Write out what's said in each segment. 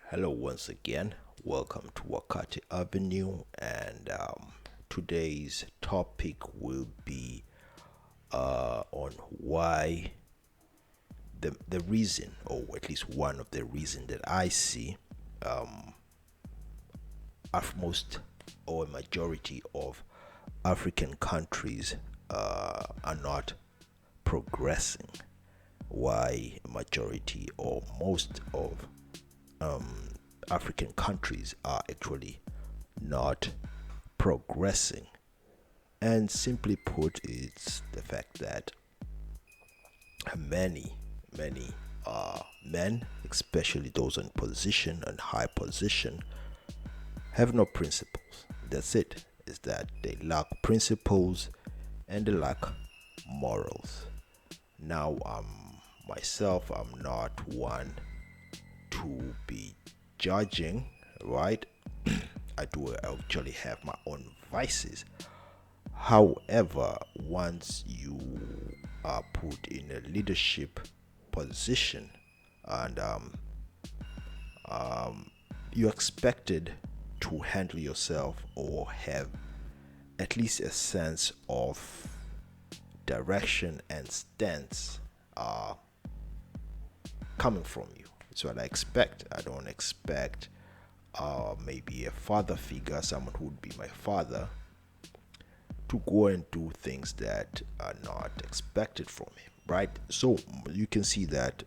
Hello, once again. Welcome to Wakati Avenue, and today's topic will be on why the reason, or at least one of the reason that I see, most or a majority of African countries are not progressing. Why a majority or most of African countries are actually not progressing. And simply put, it's the fact that many men, especially those in position and high position, have no principles. That's it. Is that they lack principles and they lack morals. Now, myself, I'm not one to be judging, right? I do actually have my own vices. However, once you are put in a leadership position and you're expected to handle yourself or have at least a sense of direction and stance coming from you. It's what I expect. I don't expect maybe a father figure, someone who would be my father, to go and do things that are not expected from him, right? So you can see that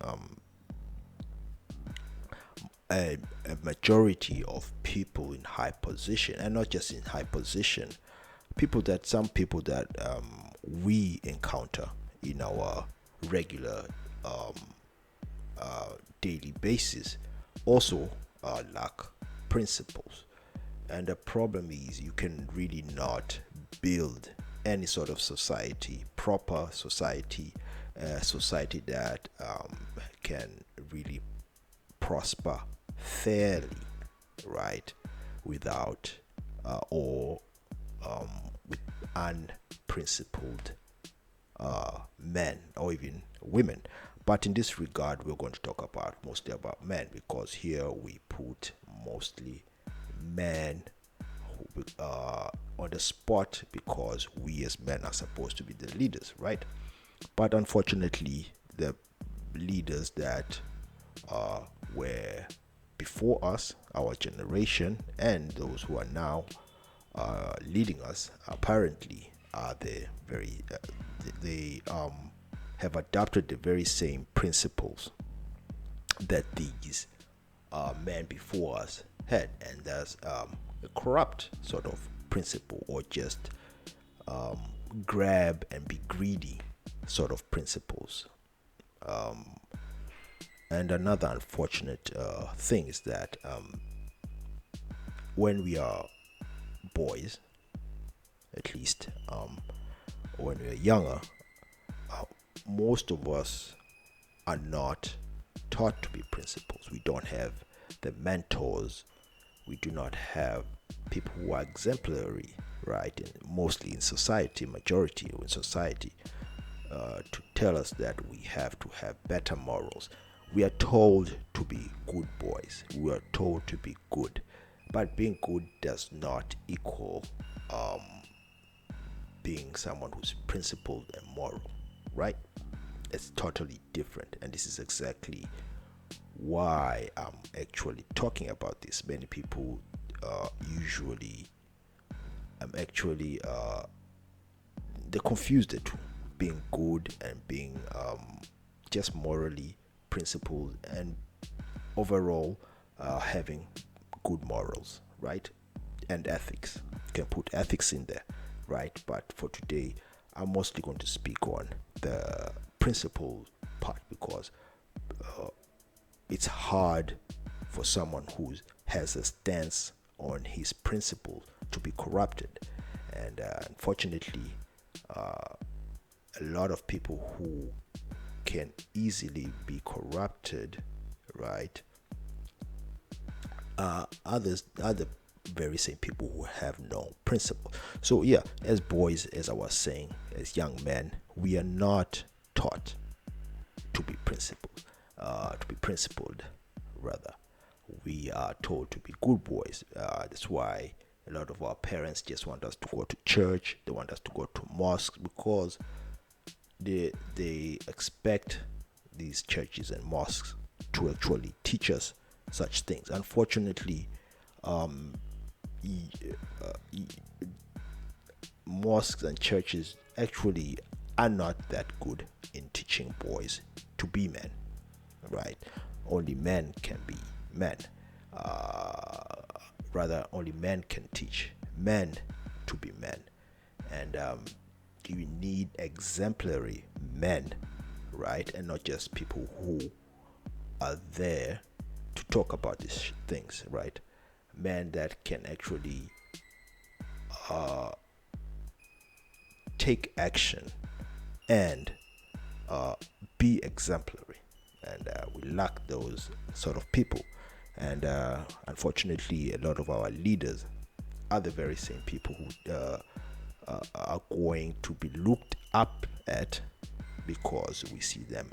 a majority of people in high position, and not just in high position, some people that we encounter in our regular daily basis also lack principles. And the problem is you can really not build any sort of society, proper society, society that can really prosper fairly, right? Without or with unprincipled men or even women. But in this regard, we're going to talk about mostly about men, because here we put mostly men on the spot, because we as men are supposed to be the leaders, right? But unfortunately, the leaders that were before us, our generation, and those who are now leading us, apparently are the very they have adopted the very same principles that these men before us had, and that's a corrupt sort of principle, or just grab and be greedy sort of principles. And another unfortunate thing is that when we are boys, at least when we are younger, most of us are not taught to be principals. We don't have the mentors. We do not have people who are exemplary, right? And mostly in society, majority in society, to tell us that we have to have better morals. We are told to be good boys. We are told to be good. But being good does not equal being someone who's principled and moral, right? It's totally different. And this is exactly why I'm actually talking about this. Many people usually, I'm actually, they confuse the two, being good and being just morally principled, and overall having good morals, right? And ethics. You can put ethics in there, right? But for today, I'm mostly going to speak on the principle part, because it's hard for someone who has a stance on his principle to be corrupted. And unfortunately, a lot of people who can easily be corrupted, right, are the very same people who have no principle. So yeah, as boys, as I was saying, as young men, we are not taught to be principled, rather. we are told to be good boys. That's why a lot of our parents just want us to go to church. They want us to go to mosques because they expect these churches and mosques to actually teach us such things. Unfortunately, mosques and churches actually are not that good in teaching boys to be men, right? Only men can be men. Rather, only men can teach men to be men. And you need exemplary men, right? And not just people who are there to talk about these things, right? Men that can actually take action and be exemplary. And we lack those sort of people. And unfortunately, a lot of our leaders are the very same people who are going to be looked up at because we see them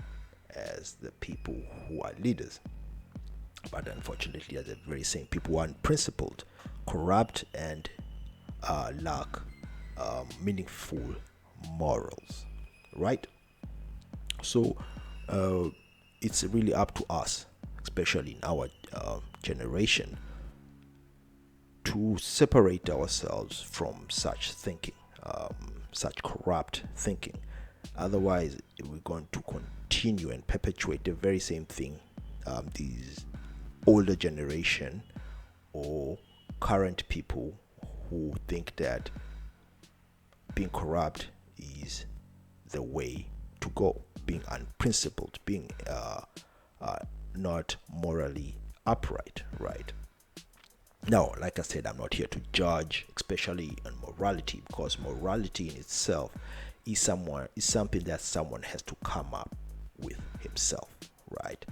as the people who are leaders. But unfortunately, are the very same people who are unprincipled, corrupt, and lack meaningful morals, right? So it's really up to us, especially in our generation, to separate ourselves from such thinking, such corrupt thinking. Otherwise, we're going to continue and perpetuate the very same thing these older generation or current people who think that being corrupt is the way to go, being unprincipled, being not morally upright, right? Now, like I said, I'm not here to judge, especially on morality, because morality in itself is something that someone has to come up with himself, right?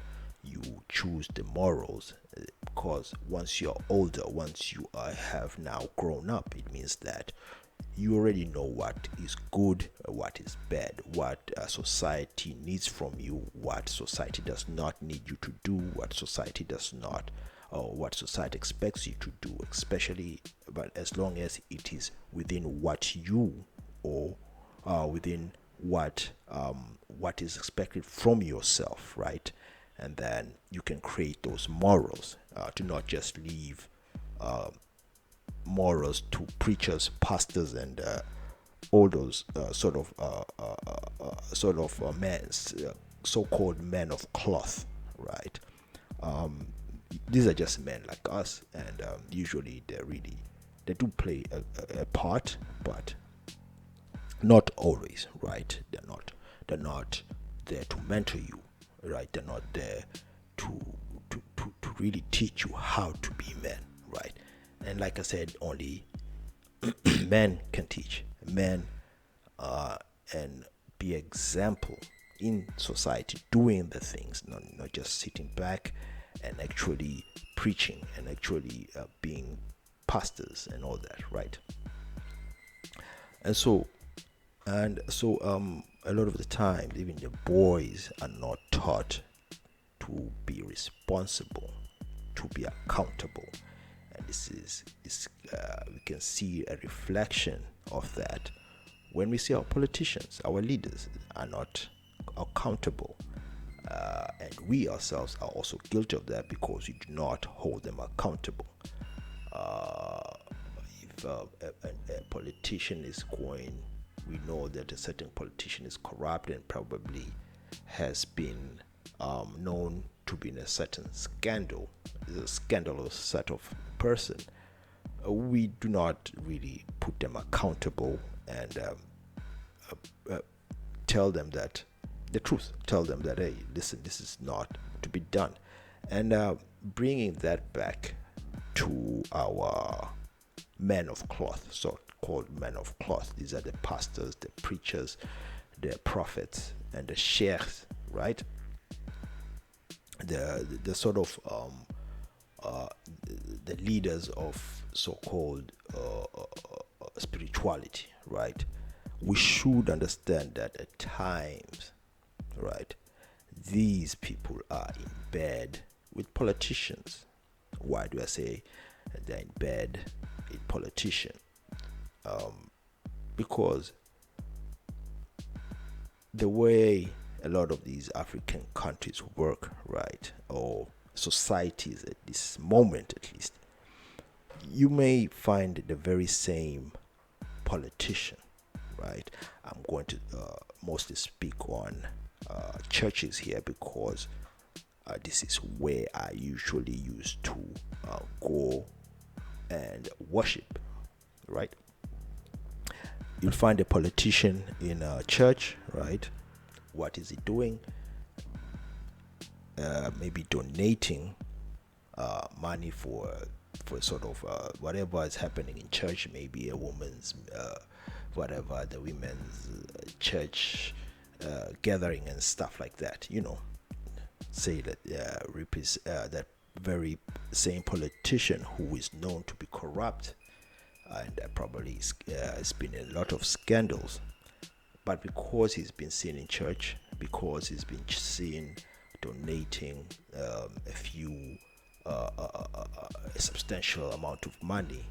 You choose the morals because once you're older, once you have now grown up, it means that you already know what is good, what is bad, what society needs from you, what society does not need you to do, what society does not, or what society expects you to do, especially, but as long as it is within what you or within what is expected from yourself, right? And then you can create those morals to not just leave morals to preachers, pastors, and all those men, so-called men of cloth, right? These are just men like us, and usually they do play a part, but not always, right? They're not there to mentor you, right? They're not there to really teach you how to be men, right? And like I said, only men can teach men and be example in society, doing the things, not just sitting back and actually preaching and actually being pastors and all that, right? And so a lot of the time, even the boys are not taught to be responsible, to be accountable. And this is we can see a reflection of that when we see our politicians, our leaders are not accountable. And we ourselves are also guilty of that because we do not hold them accountable. If a politician is going, we know that a certain politician is corrupt and probably has been known to be in a certain scandal, is a scandalous sort of person. We do not really put them accountable and tell them that the truth, tell them that, hey, listen, this is not to be done. And bringing that back to our men of cloth, so called men of cloth, these are the pastors, the preachers, the prophets, and the sheikhs, right? The sort of the leaders of so-called spirituality, right? We should understand that at times, right, these people are in bed with politicians, Why do I say they're in bed a politician? Because the way a lot of these African countries work, right, or societies at this moment at least, you may find the very same politician, right? I'm going to mostly speak on churches here because this is where I usually used to go and worship, right? You'll find a politician in a church, right? What is he doing? Maybe donating money for sort of whatever is happening in church, maybe a woman's whatever, the women's church gathering and stuff like that. Say that that very same politician who is known to be corrupt and probably has been in a lot of scandals, but because he's been seen in church, because he's been seen donating a few a substantial amount of money,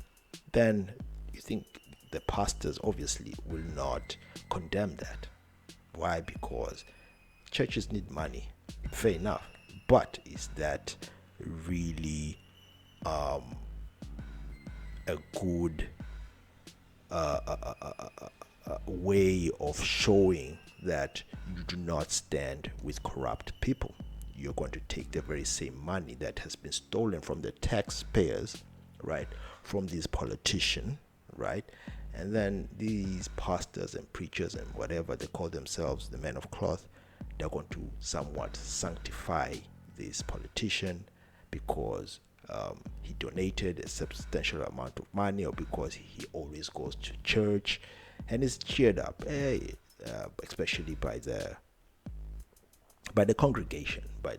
then you think the pastors obviously will not condemn that. Why? Because churches need money. Fair enough. But is that really a good way of showing that you do not stand with corrupt people? You're going to take the very same money that has been stolen from the taxpayers, right, from these politicians, right, and then these pastors and preachers and whatever they call themselves, the men of cloth, they're going to somewhat sanctify this politician because he donated a substantial amount of money, or because he always goes to church and is cheered up, especially by the congregation, by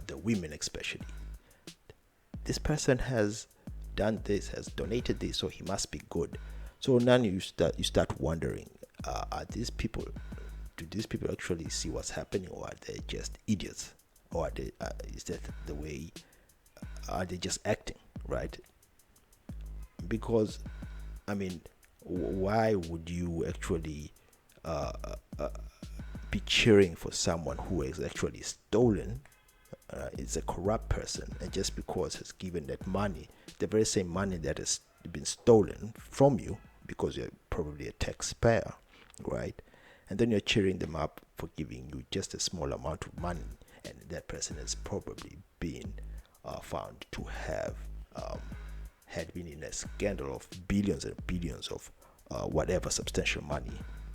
the women especially. This person has done this, has donated this, so he must be good. So now you start wondering, are these people? Do these people actually see what's happening, or are they just idiots, or are they, is that the way? Are they just acting, right? Because, I mean, why would you actually be cheering for someone who has actually stolen? Is a corrupt person, and just because has given that money, the very same money that has been stolen from you, because you're probably a taxpayer, right? And then you're cheering them up for giving you just a small amount of money, and that person has probably been found to have had been in a scandal of billions and billions of whatever substantial money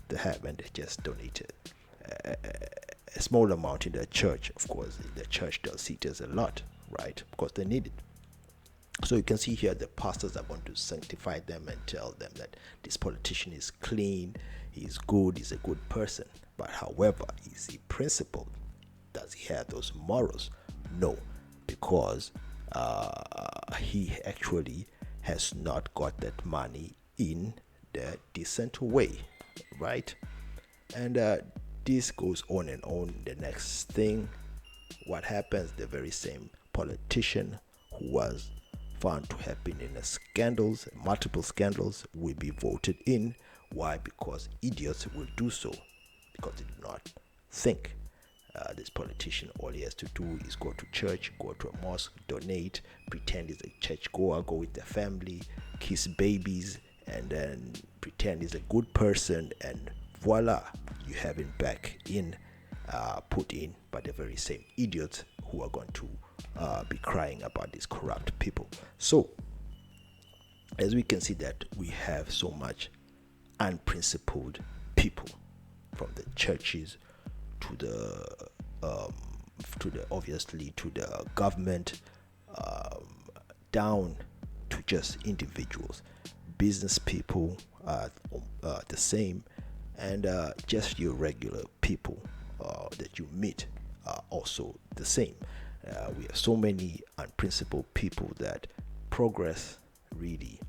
they have, and they just donated a small amount in the church. Of course, in the church they'll see it as a lot, right? Because they need it. So you can see here the pastors are going to sanctify them and tell them that this politician is clean, he's good, he's a good person. But however, is he principled? Does he have those morals? No, because he actually has not got that money in the decent way, right? And this goes on and on. The next thing, what happens? The very same politician who was found to have been in scandals, multiple scandals, will be voted in. Why? Because idiots will do so, because they do not think. This politician, all he has to do is go to church, go to a mosque, donate, pretend he's a church goer, go with the family, kiss babies, and then pretend he's a good person, and voila, you have him back in, put in by the very same idiots who are going to be crying about these corrupt people. So, as we can see that we have so much unprincipled people, from the churches to the obviously to the government, down to just individuals. Business people are the same, and just your regular people that you meet are also the same. We have so many unprincipled people that progress really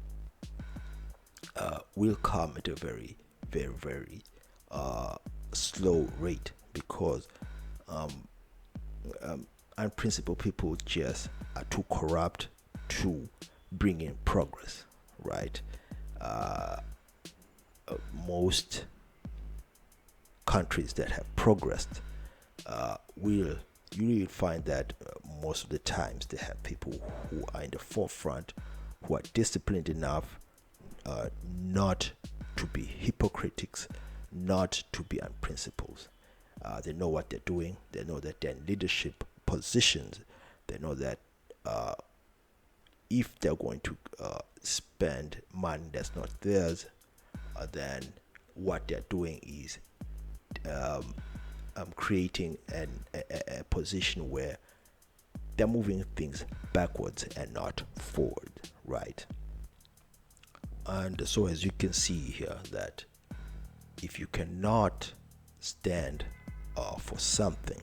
will come at a very, very, very slow rate, because unprincipled people just are too corrupt, to bring in progress, right? Uh, Most countries that have progressed will you will find that most of the times they have people who are in the forefront, who are disciplined enough not to be hypocrites, not to be unprincipled. They know what they're doing. They know that they're in leadership positions. They know that if they're going to spend money that's not theirs, then what they're doing is creating a position where they're moving things backwards and not forward, right? And so, as you can see here, that if you cannot stand for something,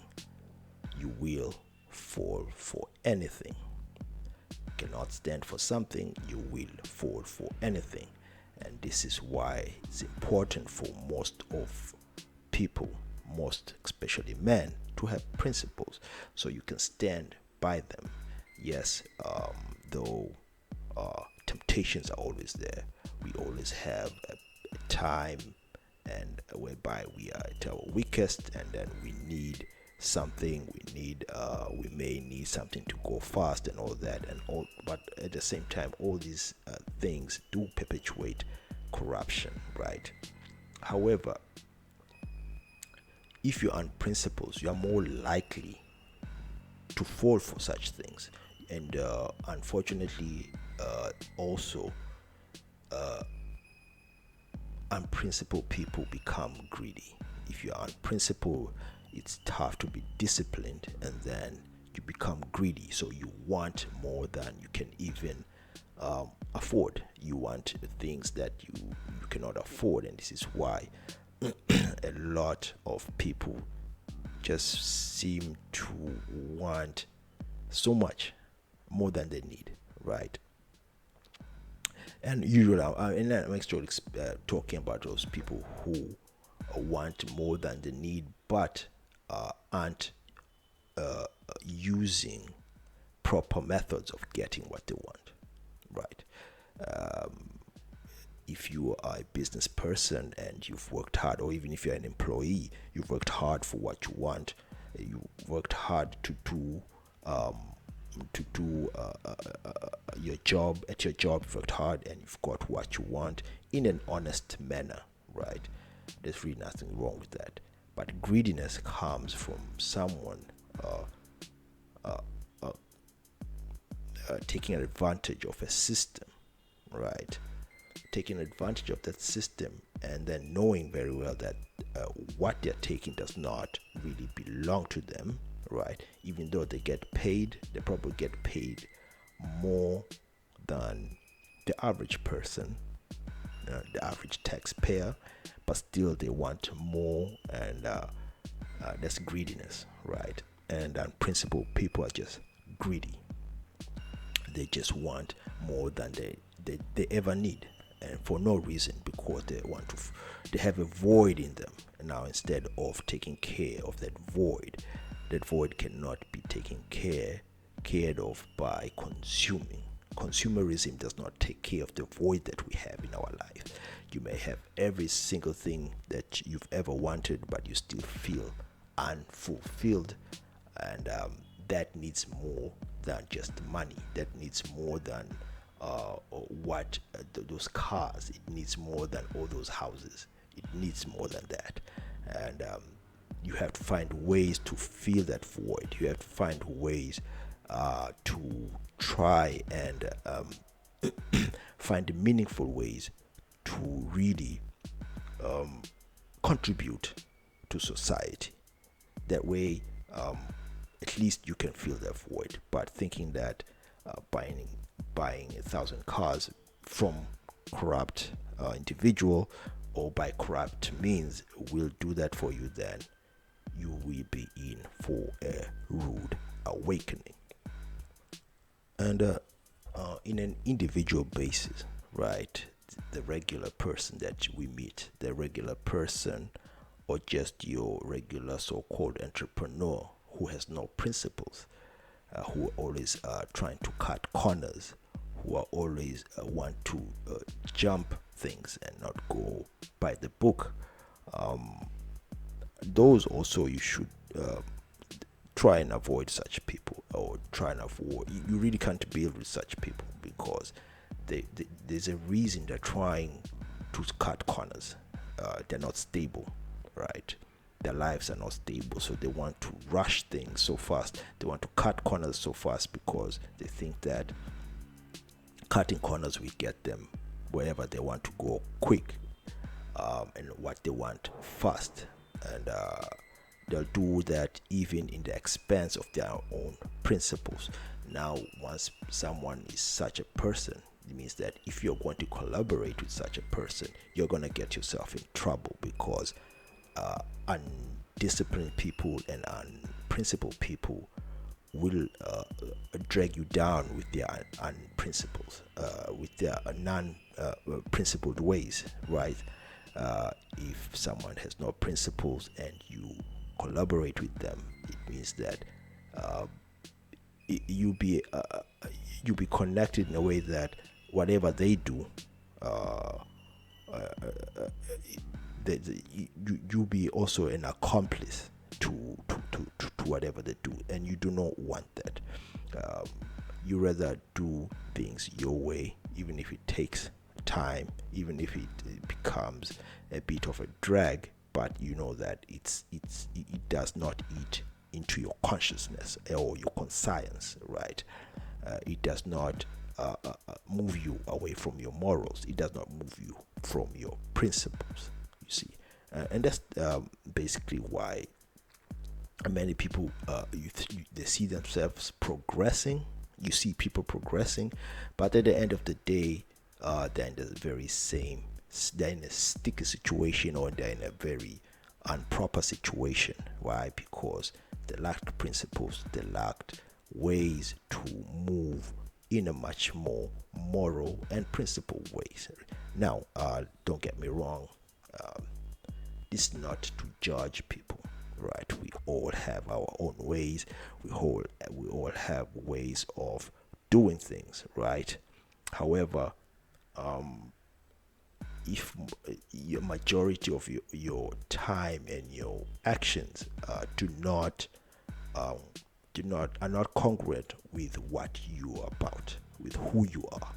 you will fall for anything. You cannot stand for something, you will fall for anything. And this is why it's important for most of people, most especially men, to have principles so you can stand by them. Yes, though temptations are always there, we always have a time and whereby we are at our weakest, and then we need something, we may need something to go fast and all that, and all, but at the same time all these things do perpetuate corruption, right? However, if you're on principles, you are more likely to fall for such things. And unfortunately, also unprincipled people become greedy. If you're unprincipled, it's tough to be disciplined, and then you become greedy. So you want more than you can even afford. You want things that you cannot afford, and this is why a lot of people just seem to want so much more than they need, right? And usually, and I'm actually talking about those people who want more than they need, but aren't using proper methods of getting what they want, right? If you are a business person and you've worked hard, or even if you're an employee, you've worked hard for what you want. You worked hard to do your job. At your job, you've worked hard and you've got what you want in an honest manner, right? There's really nothing wrong with that. But greediness comes from someone taking advantage of a system, right? Taking advantage of that system, and then knowing very well that what they're taking does not really belong to them, right? Even though they get paid, they probably get paid more than the average person, the average taxpayer, but still they want more, and that's greediness, right? And unprincipled people are just greedy. They just want more than they ever need, and for no reason, because they have a void in them. And now, instead of taking care of that void cannot be taken cared of by consuming. Consumerism does not take care of the void that we have in our life. You may have every single thing that you've ever wanted, but you still feel unfulfilled, and that needs more than just money. That needs more than those cars. It needs more than all those houses. It needs more than that, and you have to find ways to fill that void. You have to find ways to try and find meaningful ways to really contribute to society. That way, at least you can fill that void. But thinking that buying 1,000 cars from corrupt individual or by corrupt means will do that for you, then you will be in for a rude awakening. And in an individual basis, right, the regular person that we meet, the regular person, or just your regular so-called entrepreneur who has no principles, who are always trying to cut corners, who are always want to jump things and not go by the book. Those also you should try and avoid such people, or try and avoid. You really can't build with such people because there's a reason they're trying to cut corners. They're not stable, right? Their lives are not stable, so they want to rush things so fast. They want to cut corners so fast because they think that cutting corners will get them wherever they want to go quick, and what they want fast. And they'll do that even in the expense of their own principles. Now, once someone is such a person, it means that if you're going to collaborate with such a person, you're going to get yourself in trouble, because undisciplined people and unprincipled people will drag you down with their unprinciples, with their non-principled ways, right? If someone has no principles and you collaborate with them, it means that you'll be connected in a way that whatever they do, you'll be also an accomplice to whatever they do, and you do not want that. You rather do things your way, even if it takes time, even if it becomes a bit of a drag, but you know that it does not eat into your consciousness or your conscience, right? It does not move you away from your morals. It does not move you from your principles, you see. And that's basically why many people they see themselves progressing. You see people progressing, but at the end of the day, they're in the very same, they're in a sticky situation, or they're in a very improper situation. Why? Because they lacked principles, they lacked ways to move in a much more moral and principled ways. Now, don't get me wrong, this is not to judge people, right? We all have our own ways. We all have ways of doing things, right? However, if your majority of your time and your actions are not congruent with what you are about, with who you are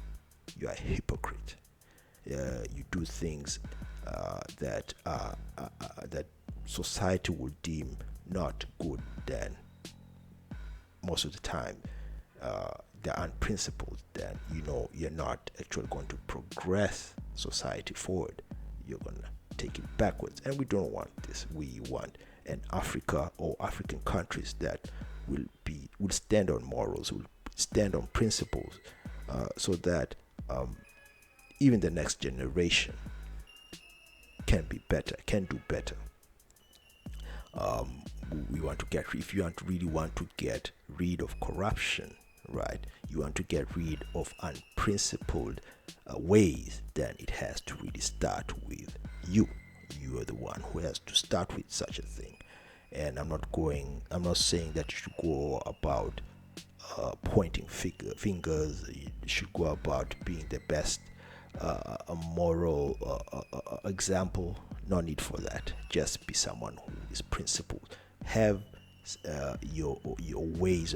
a hypocrite. You do things that society will deem not good, then most of the time they're unprincipled, then you're not actually going to progress society forward. You're going to take it backwards, and we don't want this. We want an Africa or African countries that will stand on morals, will stand on principles, so that even the next generation can be better, can do better. We want to if you really want to get rid of corruption, right? You want to get rid of unprincipled ways, then it has to really start with you. You are the one who has to start with such a thing. And I'm not saying that you should go about pointing fingers. You should go about being the best a moral example. No need for that. Just be someone who is principled. Have your ways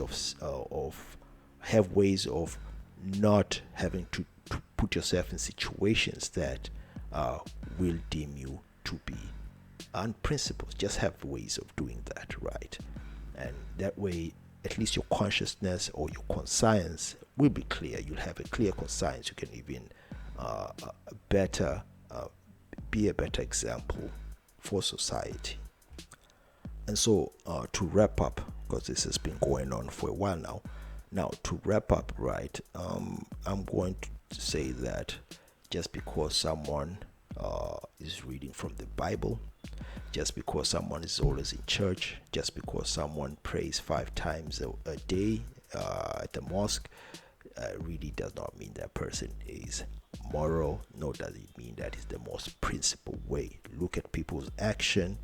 of not having to put yourself in situations that will deem you to be unprincipled. Just have ways of doing that, right? And that way, at least your consciousness or your conscience will be clear. You'll have a clear conscience. You can even be a better example for society. And so, to wrap up, because this has been going on for a while now. Now, to wrap up, right? I'm going to say that just because someone is reading from the Bible, just because someone is always in church, just because someone prays 5 times a day at the mosque, really does not mean that person is moral, nor does it mean that is the most principled way. Look at people's action,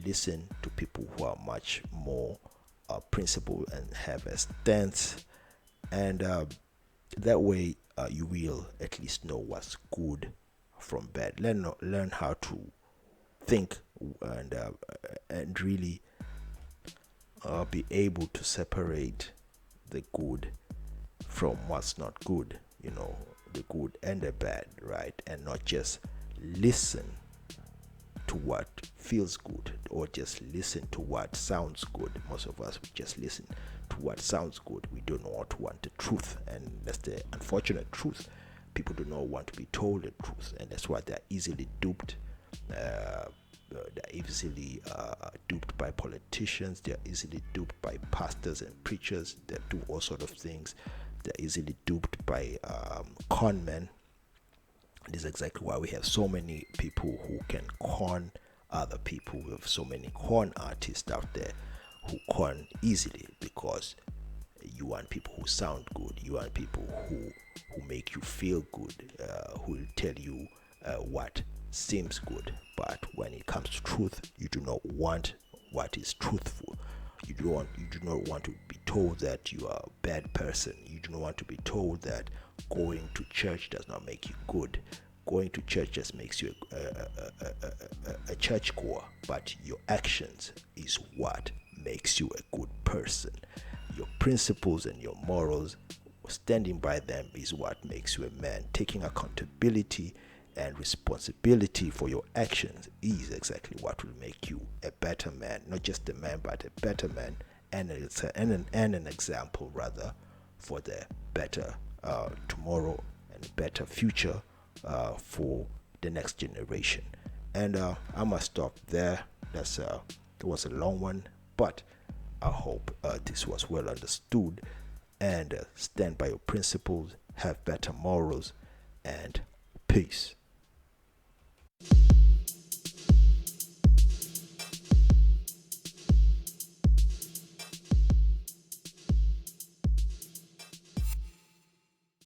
listen to people who are much more principle and have a stance, and that way you will at least know what's good from bad. Learn how to think and really be able to separate the good from what's not good, the good and the bad, right? And not just listen to what feels good or just listen to what sounds good. Most of us just listen to what sounds good. We do not want the truth, and that's the unfortunate truth. People do not want to be told the truth, and that's why they're easily duped. They're easily duped by politicians. They're easily duped by pastors and preachers. They do all sort of things. They're easily duped by con men. This is exactly why we have so many people who can con other people. We have so many con artists out there who con easily, because you want people who sound good. You want people who make you feel good, who will tell you what seems good. But when it comes to truth, you do not want what is truthful. You do not want to be told that you are a bad person. You do not want to be told that going to church does not make you good. Going to church just makes you a churchgoer, but your actions is what makes you a good person. Your principles and your morals, standing by them, is what makes you a man. Taking accountability and responsibility for your actions is exactly what will make you a better man. Not just a man, but a better man, and an example rather for the better tomorrow and a better future for the next generation. And I must stop there. It was a long one, but I hope this was well understood. And stand by your principles, have better morals, and peace.